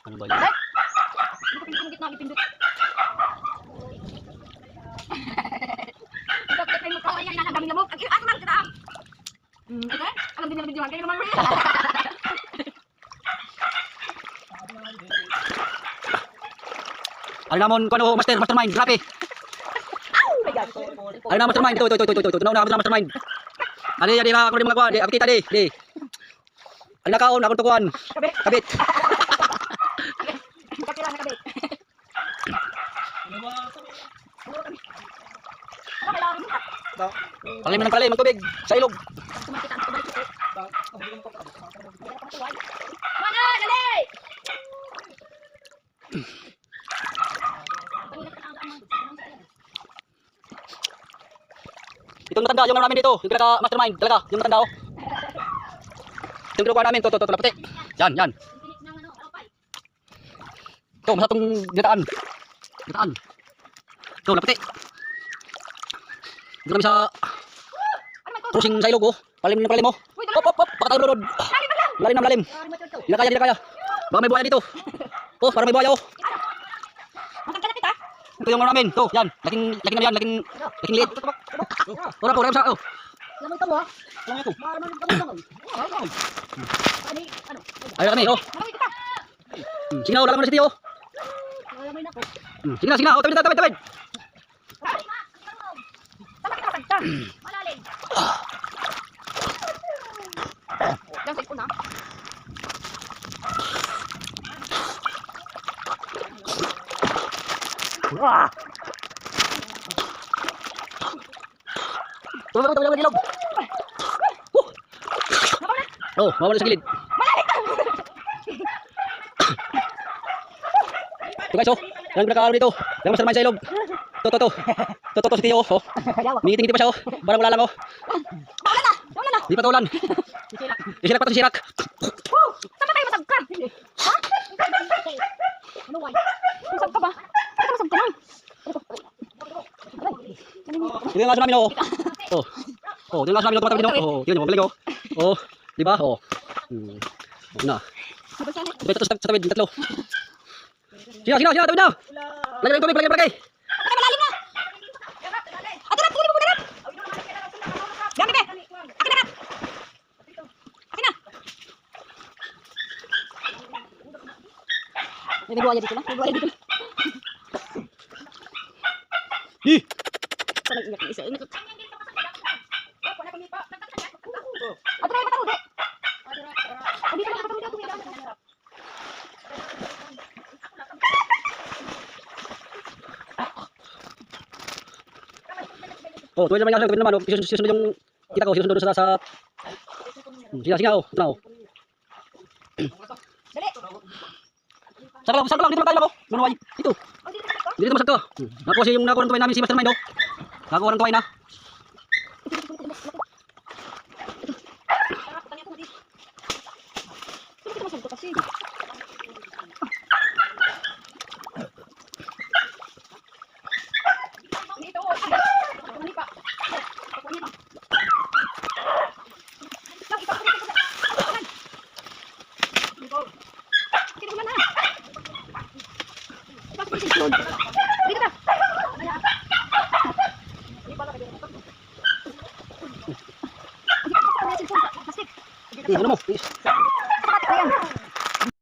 Ano ba yun? Hindi ko gitna ipindot. Ito kayo magkakaya na daming lamok. Ako lang kita. Okay? Alam din na video kayo naman rin. Ano naman ko ano mastermind, grabe. Oh my god. Ano na mastermind, ito. Tunaw na mastermind. Ano yan, di ba? Ako rin mga kuha, di, kita di. Ano na kaon, ako tukuan. Kabit. Kapila na kabit. Palalim ng palalim, magtubig, sa ilog. Mana, dali! Itong matanda, yung ano namin dito, yung pinaka-mastermind, talaga, yung matanda oh. Yung kinukuha namin, ito, laputi. Yan. Ito, masatong ginataan. Ito, laputi. Dito kami sa cruising sa ilog oh. Palalim mo. Hop, baka tayo lunod. Lalim. Hindi na kaya. Baka may buhaya dito. Oh, parang may buhaya oh. Magkalapit ha? Ito yung ano namin, ito, yan. Laking naman yan, laking liit. Ora po, sa oh. Lamay ka mo ha? Lamay ako. Maraming kami. Ano? Ayun kami, oh. Lamay kita. Sige na, wala mo na si Tio. Lamay na ko. Sige na, oh, tawid. Tama kita kagta. Malalim. Yang sa ikon ha? Wah! Tawid ng ilog. Oh, mawala sa gilid. Ito guys, oh. Yan pinaka-ano dito. Yung mastermind sa ilog. Ito si Tio, oh. Ngiti-ngiti pa siya, oh. Parang wala lang, oh. Wala na. Di pa taulan. Isirak pa ito, sirak. Saan tayo masag ka? Ha? Ano why? Masag ka ba? Ano masag ka lang? Ito yung laso namin, oh. Oh, ito yung laso namin, oh. Tumatawid dito. Oh, tingnan nyo, magaling, oh. Oh, di ba? Oh. Na. Sabay tatlo sa tawid, tatlo. Sina, tawid na. Lagay ng tubig, lagay. Ate malalim na. Ate rap, tuli mo muna rap. Dami be. Akin na rap. Akin na. May buhaya dito na. Hi. Parang iyak na isa. Ate na pataro de. Ate na pataro de. Oh, tuwid naman yung naman, oh. Sisunod yung kita ko, sisunod sa Sige, oh. Ito na, oh. Dali. Sakla lang, dito lang tayo, oh. Manuway. Ito. Dito masag to. Tapos yung nakuha ng tuway namin si Mastermind, oh. Nakuha ng tuway na. Ano mo?